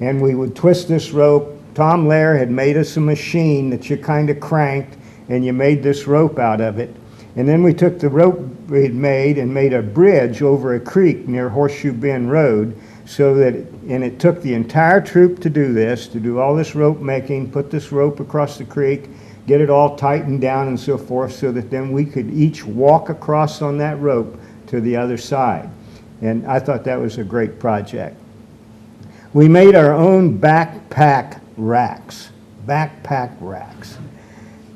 and we would twist this rope. Tom Lair had made us a machine that you kind of cranked, and you made this rope out of it. And then we took the rope we'd made and made a bridge over a creek near Horseshoe Bend Road, so that, and it took the entire troop to do this, to do all this rope making, put this rope across the creek, get it all tightened down and so forth, so that then we could each walk across on that rope to the other side. And I thought that was a great project. We made our own backpack racks.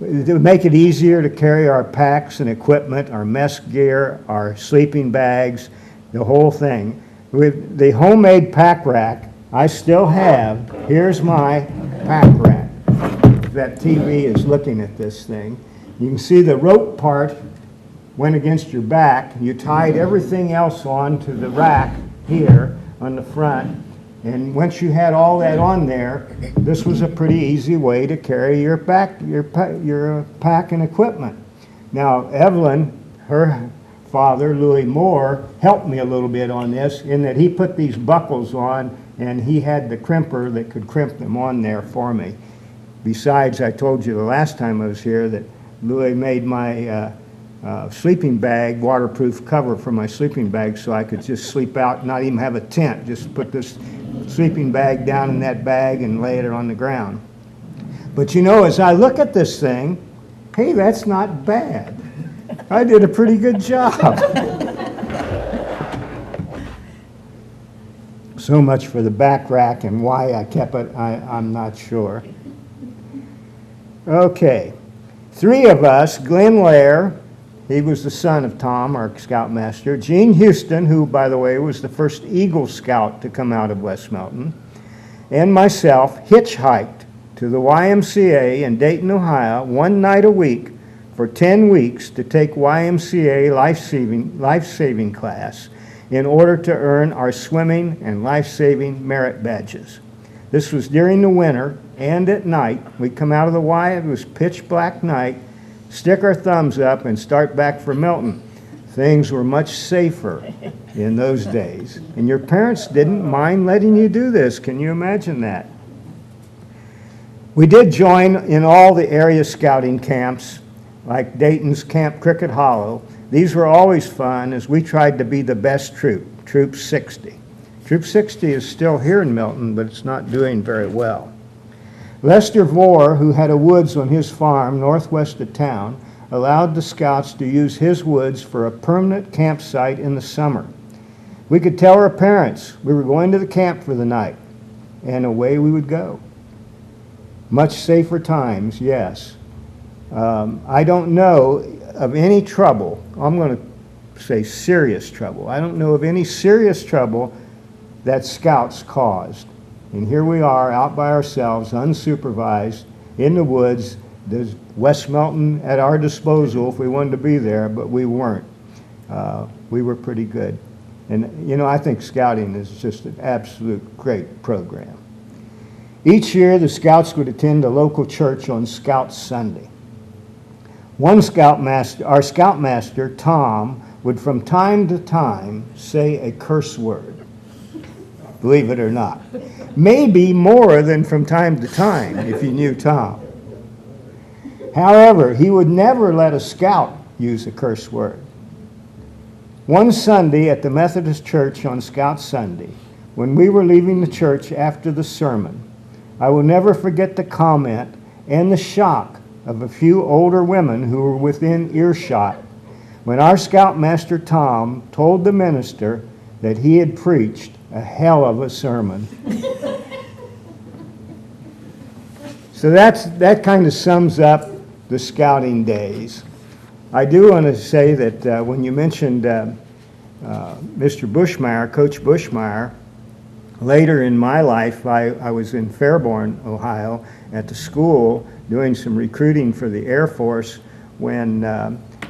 To make it easier to carry our packs and equipment, our mess gear, our sleeping bags, the whole thing. With the homemade pack rack, I still have, here's my pack rack. That TV is looking at this thing. You can see the rope part went against your back. You tied everything else on to the rack here on the front. And once you had all that on there, this was a pretty easy way to carry your pack and equipment. Now, Evelyn, her father, Louis Moore, helped me a little bit on this in that he put these buckles on, and he had the crimper that could crimp them on there for me. Besides, I told you the last time I was here that Louis made my sleeping bag, waterproof cover for my sleeping bag, so I could just sleep out, not even have a tent, just put this sleeping bag down in that bag and lay it on the ground. But you know, as I look at this thing, hey, that's not bad. I did a pretty good job. So much for the back rack, and why I kept it, I'm not sure. Okay, 3 of us, Glenn Lair, he was the son of Tom, our scoutmaster. Gene Houston, who, by the way, was the first Eagle Scout to come out of West Milton, and myself hitchhiked to the YMCA in Dayton, Ohio, 1 night a week for 10 weeks to take YMCA life-saving class in order to earn our swimming and life-saving merit badges. This was during the winter and at night. We'd come out of the Y, it was pitch black night, stick our thumbs up and start back for Milton. Things were much safer in those days. And your parents didn't mind letting you do this. Can you imagine that? We did join in all the area scouting camps, like Dayton's Camp Cricket Hollow. These were always fun as we tried to be the best troop, Troop 60. Troop 60 is still here in Milton, but it's not doing very well. Lester Vore, who had a woods on his farm northwest of town, allowed the scouts to use his woods for a permanent campsite in the summer. We could tell our parents we were going to the camp for the night, and away we would go. Much safer times, yes. I don't know of any trouble, I'm going to say serious trouble. I don't know of any serious trouble that scouts caused. And here we are out by ourselves, unsupervised, in the woods. There's West Milton at our disposal if we wanted to be there, but we weren't. We were pretty good. And, you know, I think scouting is just an absolute great program. Each year, the scouts would attend a local church on Scout Sunday. One scoutmaster, our scoutmaster, Tom, would from time to time say a curse word. Believe it or not. Maybe more than from time to time, if you knew Tom. However, he would never let a scout use a curse word. One Sunday at the Methodist Church on Scout Sunday, when we were leaving the church after the sermon, I will never forget the comment and the shock of a few older women who were within earshot when our scoutmaster Tom told the minister that he had preached a hell of a sermon. So that kind of sums up the scouting days. I do want to say that when you mentioned Mr. Bushmeyer, Coach Bushmeyer. Later in my life, I was in Fairborn, Ohio, at the school doing some recruiting for the Air Force when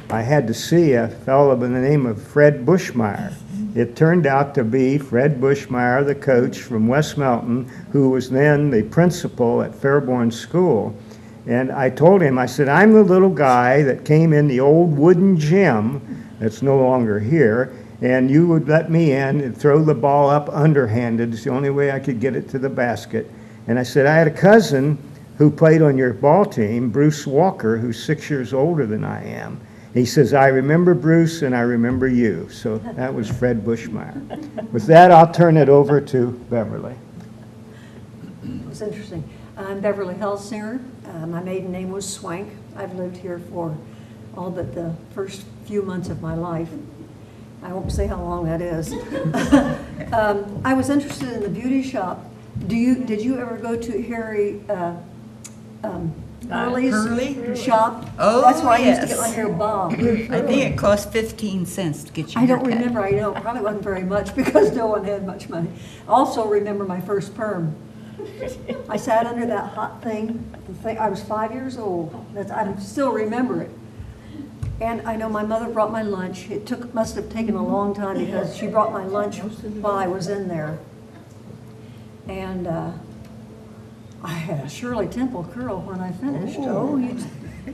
I had to see a fellow by the name of Fred Bushmeyer. It turned out to be Fred Bushmeyer, the coach from West Milton, who was then the principal at Fairborn School. And I told him, I said, I'm the little guy that came in the old wooden gym that's no longer here, and you would let me in and throw the ball up underhanded. It's the only way I could get it to the basket. And I said, I had a cousin who played on your ball team, Bruce Walker, who's 6 years older than I am. He says, I remember Bruce and I remember you. So that was Fred Bushmeyer. With that, I'll turn it over to Beverly. It was interesting. I'm Beverly Helsinger. My maiden name was Swank. I've lived here for all but the first few months of my life. I won't say how long that is. I was interested in the beauty shop. Did you ever go to Harry Hurley's shop? Oh, that's where I used to yes. get my hair bobbed. I think it cost 15 cents to get your I don't haircut. remember. I know probably wasn't very much because no one had much money. I also remember my first perm. I sat under that hot thing. I was 5 years old. I still remember it. And I know my mother brought my lunch. It must have taken a long time because she brought my lunch while I was in there. And I had a Shirley Temple curl when I finished.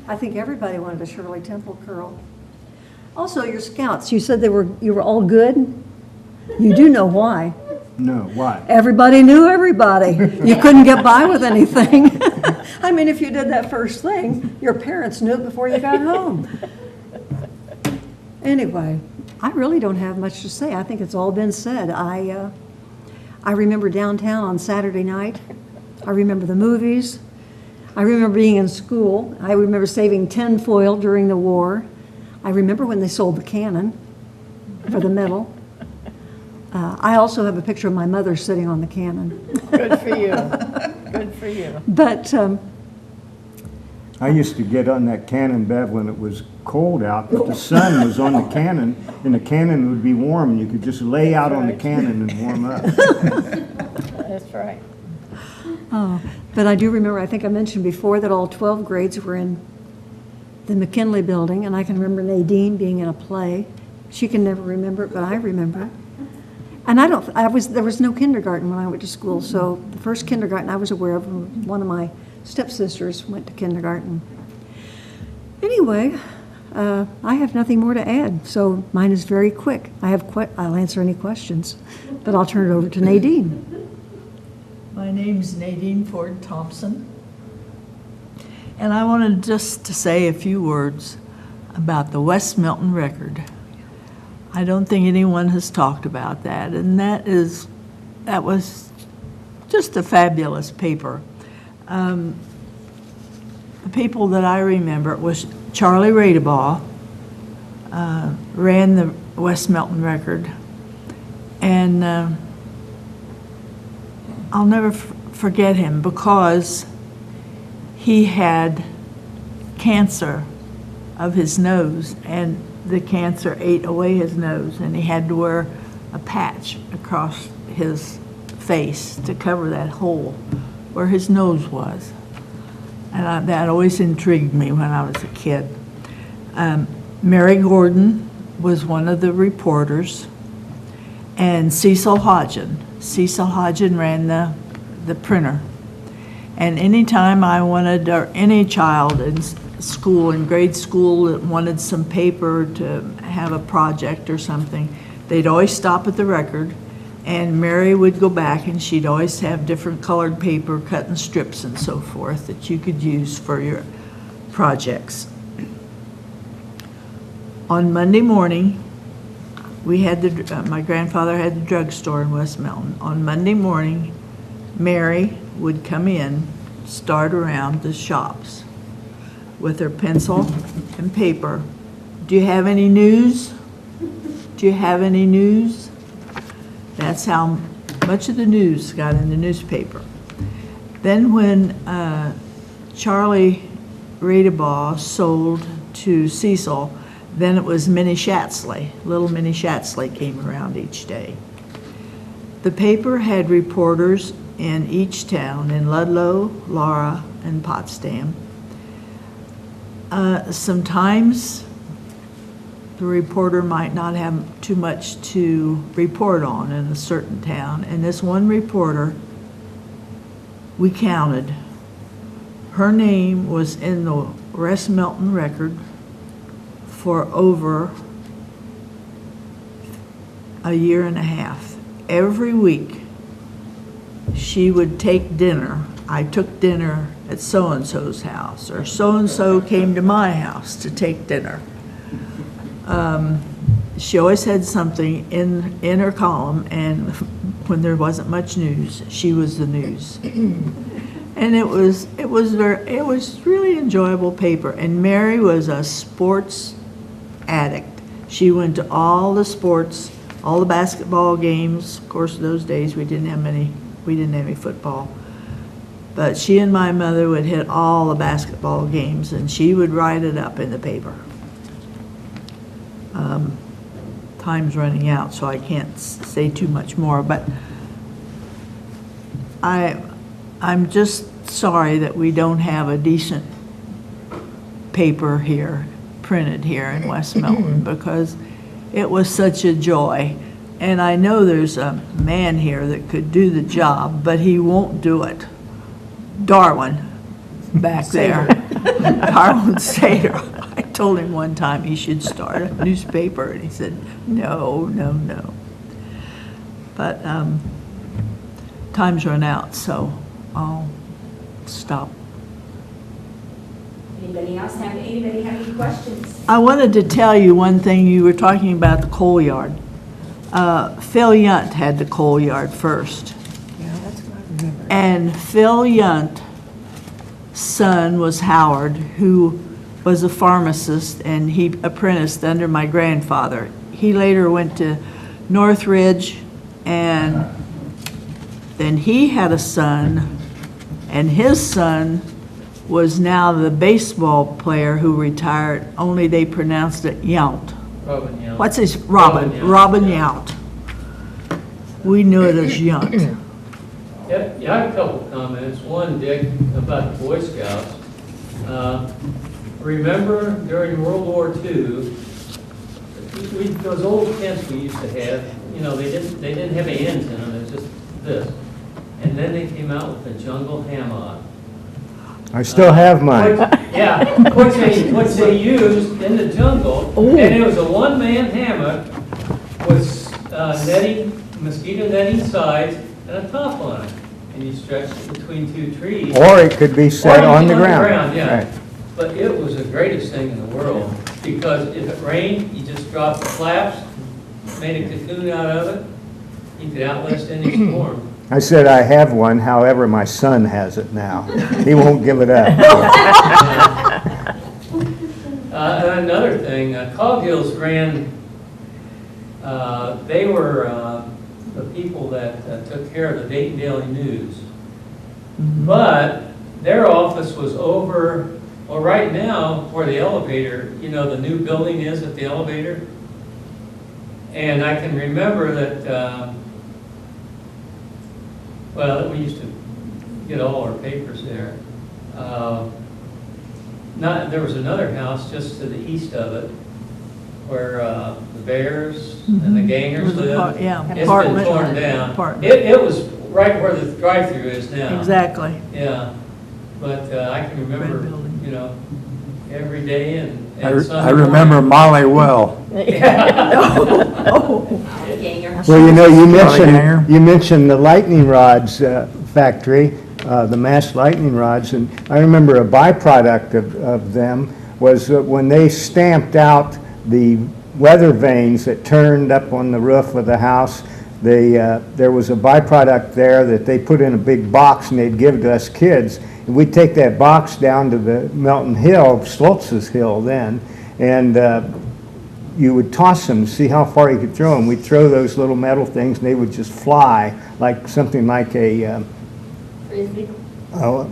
I think everybody wanted a Shirley Temple curl. Also, your scouts, you said you were all good? You do know why. No, why? Everybody knew everybody. You couldn't get by with anything. I mean, if you did that first thing, your parents knew it before you got home. Anyway, I really don't have much to say. I think it's all been said. I remember downtown on Saturday night. I remember the movies. I remember being in school. I remember saving tinfoil during the war. I remember when they sold the cannon for the medal. I also have a picture of my mother sitting on the cannon. Good for you. Good for you. But I used to get on that cannon, Bev, when it was cold out, but the sun was on the cannon, and the cannon would be warm, and you could just lay out on the cannon and warm up. That's right. Oh, but I do remember, I think I mentioned before that all 12 grades were in the McKinley building, and I can remember Nadine being in a play. She can never remember it, but I remember it. And there was no kindergarten when I went to school, so the first kindergarten I was aware of, one of my stepsisters went to kindergarten. Anyway, I have nothing more to add, so mine is very quick. I'll answer any questions, but I'll turn it over to Nadine. My name's Nadine Ford Thompson, and I wanted just to say a few words about the West Milton record. I don't think anyone has talked about that, and that was just a fabulous paper. The people that I remember was Charlie Radebaugh, ran the West Milton record, and I'll never forget him because he had cancer of his nose, and the cancer ate away his nose, and he had to wear a patch across his face to cover that hole where his nose was. And that always intrigued me when I was a kid. Mary Gordon was one of the reporters, and Cecil Hodgen. Cecil Hodgen ran the printer. And anytime I wanted, or any child in school, in grade school, that wanted some paper to have a project or something, they'd always stop at the record, and Mary would go back, and she'd always have different colored paper, cut in strips and so forth, that you could use for your projects. On Monday morning, we had my grandfather had the drugstore in West Milton. On Monday morning, Mary would come in, start around the shops with her pencil and paper. Do you have any news? Do you have any news? That's how much of the news got in the newspaper. Then when Charlie Radebaugh sold to Cecil, Then it was Minnie Shatsley. Little Minnie Shatsley came around each day. The paper had reporters in each town, in Ludlow, Lara, and Potsdam. Sometimes the reporter might not have too much to report on in a certain town, and this one reporter, we counted. Her name was in the West Milton record for over a year and a half. Every week, she would take dinner. I took dinner at so-and-so's house, or so-and-so came to my house to take dinner. She always had something in her column, and when there wasn't much news, she was the news. And it was really enjoyable paper. And Mary was a sports addict. She went to all the sports, all the basketball games. Of course, those days we didn't have any football. But she and my mother would hit all the basketball games, and she would write it up in the paper. Time's running out, so I can't say too much more, but I'm just sorry that we don't have a decent paper here, printed here in West Milton, because it was such a joy. And I know there's a man here that could do the job, but he won't do it. Darwin, back there. Darwin Sater. I told him one time he should start a newspaper, and he said, no, no, no. But time's run out, so I'll stop. Anybody have any questions? I wanted to tell you one thing. You were talking about the coal yard. Phil Yunt had the coal yard first. Yeah, that's what I remember. And Phil Yunt's son was Howard, who was a pharmacist, and he apprenticed under my grandfather. He later went to Northridge, and then he had a son, and his son was now the baseball player who retired, only they pronounced it Yount. Robin Yount. What's his, Robin Yount. Yount. We knew it as Yunt. Yeah, I have a couple of comments. One, Dick, about the Boy Scouts. Remember during World War II, those old tents we used to have, you know, they didn't have ends in them, it was just this. And then they came out with the jungle hammock. I still have mine. Yeah, which they used in the jungle, and it was a one-man hammock with mosquito netting sides and a top on it. And you stretched it between two trees. Or it could be set on the ground. Yeah. Right. But it was the greatest thing in the world, because if it rained, you just dropped the flaps, made a cocoon out of it, you could outlast any storm. I said I have one, however, my son has it now. He won't give it up. And another thing, Coghills ran, they were the people that took care of the Dayton Daily News. But their office was over, well, right now, where the elevator, you know, the new building is at the elevator. And I can remember that, well, we used to get all our papers there. There was another house just to the east of it, where the Bears and the Gangers lived. Yeah, It's been apartment. torn down. Apartment. It was right where the drive-through is now. Exactly. Yeah, but I can Red remember, building. you know, every day and I Sunday remember morning. Molly well. Well, you know, Hanger. you mentioned the lightning rods factory, the mass lightning rods, and I remember a byproduct of them was when they stamped out the weather vanes that turned up on the roof of the house. There was a byproduct there that they put in a big box and they'd give to us kids. And we'd take that box down to the Melton Hill, Stoltz's Hill then, and you would toss them to see how far you could throw them. We'd throw those little metal things and they would just fly like something like a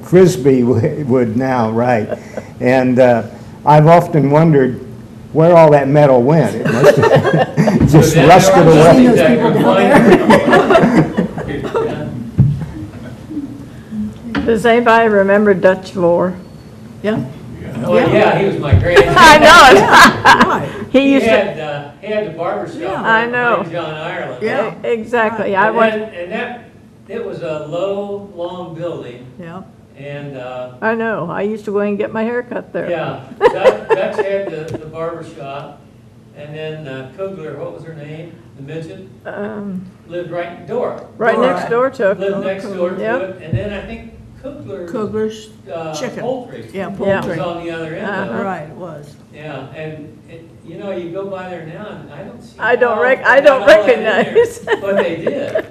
frisbee would now, right. And I've often wondered where all that metal went. It must have just So rusted those away. people down there. Does anybody remember Dutch Floor? Yeah. Oh, yeah, he was my grandson. I know Right. it. He used to, He had the barber shop. I know. in John, Ireland. Yeah. exactly. I And went, it was a low, long building, Yeah. and, I know. I used to go in and get my hair cut there. yeah, Dutch had the barber shop, and then Kugler, what was her name? The midget, lived right, Dora, Right Dora. next door to. lived next door to Yep. it, and then I think Kugler, Kugler's chicken. poultry. Yeah, Was poultry. on the other end of it. Right, it was. Yeah, and, you know, you go by there now, and I don't see. I don't how I they don't got all that in there. recognize. But they did.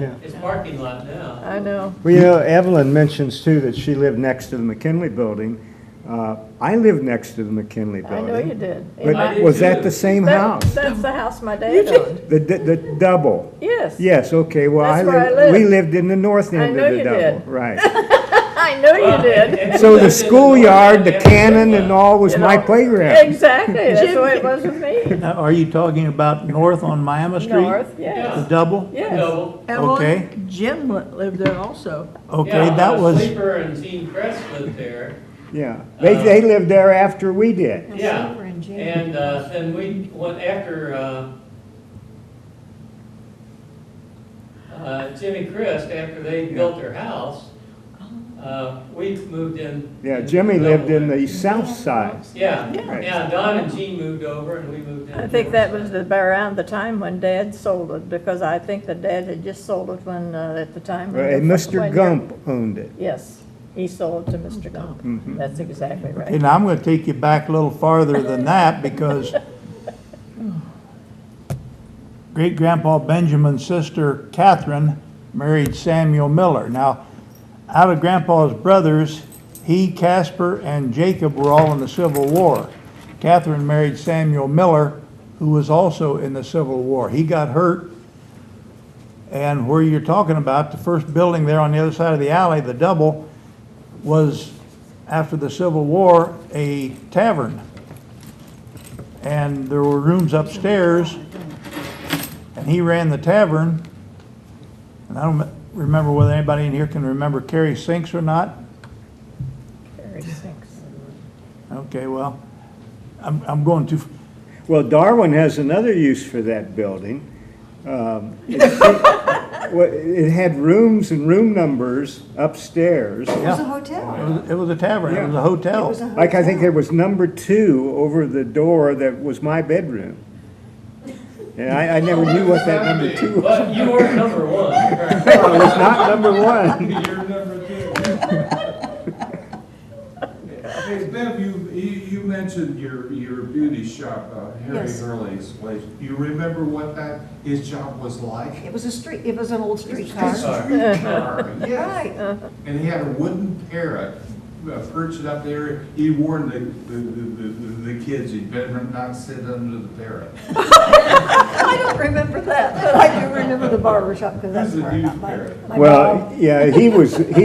Yeah. It's parking lot now. I know. Well, you know, Evelyn mentions too that she lived next to the McKinley Building. I lived next to the McKinley I Building. know you did. But I did was that too. the same house? That's the house my dad owned. The double? Yes. Yes, okay, well, That's where I lived. we lived in the north I end know of the you double. did. Right. I know you did. And So we the lived in schoolyard, north the end of cannon Stickel. and all was You my know, playground. Exactly. That's the way it was with me. Now, are you talking about north on Miami Street? North, The yes. double? Yes. Double. Okay. Jim lived there also. Okay, Yeah, that was, Sleeper and Gene Crest lived there. Yeah, they lived there after we did. Yeah. And then we went after Jimmy Crist, after they built their house, we moved in. Yeah, Jimmy lived in the south side. Yeah, Right. yeah, Don and Gene moved over and we moved in. I think that was around the time when Dad sold it, because I think that Dad had just sold it when, at the time. when And the- Mr. when- Gump owned it. Yes, he sold it to Mr. Gump. That's exactly okay, right. now I'm gonna take you back a little farther than that because great-grandpa Benjamin's sister Catherine married Samuel Miller. Now, out of Grandpa's brothers, he, Casper, and Jacob were all in the Civil War. Catherine married Samuel Miller, who was also in the Civil War. He got hurt, and where you're talking about, the first building there on the other side of the alley, the double, was, after the Civil War, a tavern. And there were rooms upstairs, and he ran the tavern. And I don't remember whether anybody in here can remember Carrie Sinks or not. Very six. Okay, well, I'm going to, Well, Darwin has another use for that building. It had rooms and room numbers upstairs. It was a hotel. it was a tavern, it was a It hotel. was a Like, I think there hotel. was number 2 over the door that was my bedroom. And I never knew what that number 2 was. But you weren't number one. It was not number 1. You're number 2. Hey, Bev, you mentioned your beauty shop, Harry Yes. Hurley's place. Do you remember what his job was like? It was it was an old streetcar. Streetcar, yes. Right. And he had a wooden parrot perched up there. He warned the kids, he'd better not sit under the parrot. I don't remember that, but I do remember the barber shop because that's This is a where I huge got my parrot. my Well, mom. yeah, he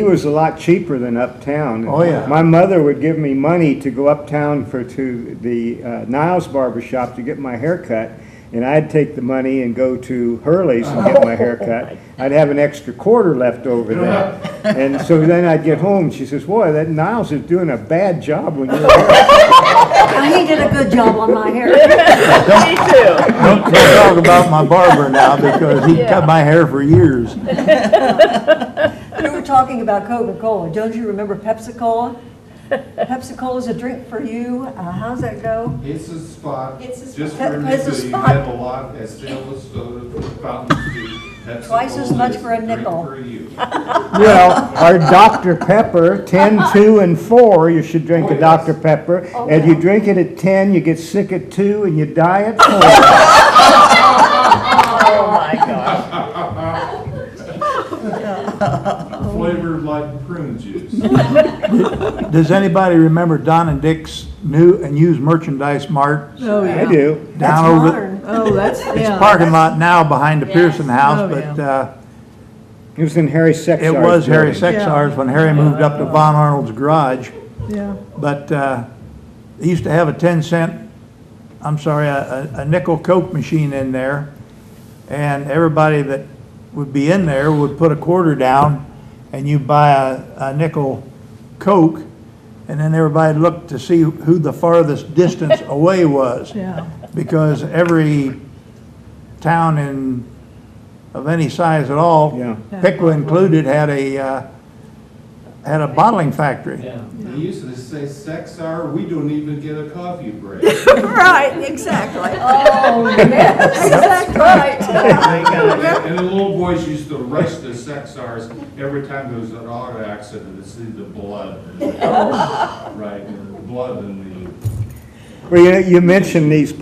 was a lot cheaper than uptown. Oh, yeah. My mother would give me money to go uptown to the Niles Barber Shop to get my hair cut, and I'd take the money and go to Hurley's and get my hair cut. I'd have an extra quarter left over there. And so then I'd get home, she says, boy, that Niles is doing a bad job when you're here. Now, he did a good job on my hair. Me too. Don't talk about my barber now because he cut my hair for years. We were talking about Coca-Cola. Don't you remember Pepsi-Cola? Pepsi-Cola is a drink for you. How's that go? It's a spot, It's a just spot. for It's a you spot. have a lot, as Phyllis Fountain Street. Twice as much for a nickel. For you. Well, our Dr. Pepper, 10, 2, and 4, you should drink a Dr. Pepper. And you drink it at 10, you get sick at 2, and you die at 4. Oh, my gosh. Flavored like prune juice. Does anybody remember Don and Dick's new and used merchandise mart Oh, I yeah. do. That's down over, modern. Oh, that's, it's yeah. parking lot now behind the Pearson house, Oh, but It was in Harry Sexar's it was Harry building. Sexar's when Harry moved up to Von Arnold's garage. Yeah. But they used to have a 10-cent a nickel Coke machine in there, and everybody that would be in there would put a quarter down, and you buy a nickel Coke, and then everybody looked to see who the farthest distance away was. Yeah. Because every town of any size at all, Yeah. Piqua included, had a bottling factory. Yeah. They used to say sex hour, we don't even get a coffee break. Right, exactly. Oh, yes, that's right. And the little boys used to rush the sex hours every time there was an auto accident to see the blood. Right, and the blood and the. Well, you mentioned these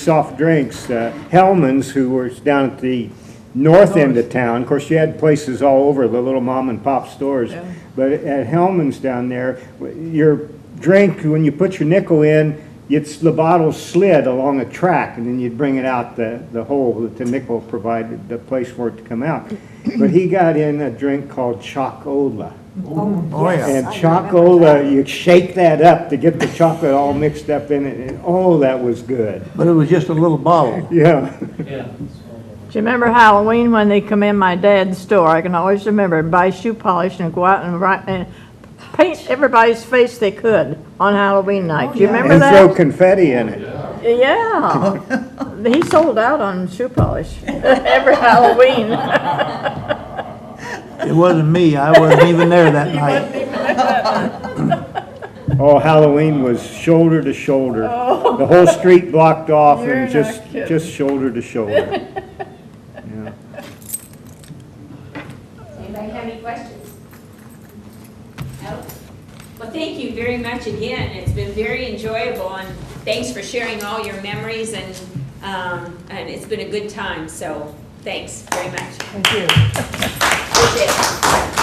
soft drinks. Hellman's, who was down at the north end of town. Of course, you had places all over, the little mom and pop stores. Yeah. But at Hellman's down there, your drink, when you put your nickel in, the bottle slid along a track, and then you'd bring it out the hole that the nickel provided, the place for it to come out. But he got in a drink called Chocola. Oh, yeah. And Chocola, you shake that up to get the chocolate all mixed up in it, and oh, that was good. But it was just a little bottle. Yeah. Yeah. Do you remember Halloween when they come in my dad's store? I can always remember and buy shoe polish and go out and paint everybody's face they could on Halloween night. Do you remember And throw that? confetti in it. Yeah. He sold out on shoe polish every Halloween. It wasn't me. I wasn't even there that night. Oh, Halloween was shoulder to shoulder. The whole street blocked off You're and not kidding. just shoulder to shoulder. Yeah. Anybody have any questions? No? Well, thank you very much again. It's been very enjoyable, and thanks for sharing all your memories, and it's been a good time, so thanks very much. Thank you. Appreciate it.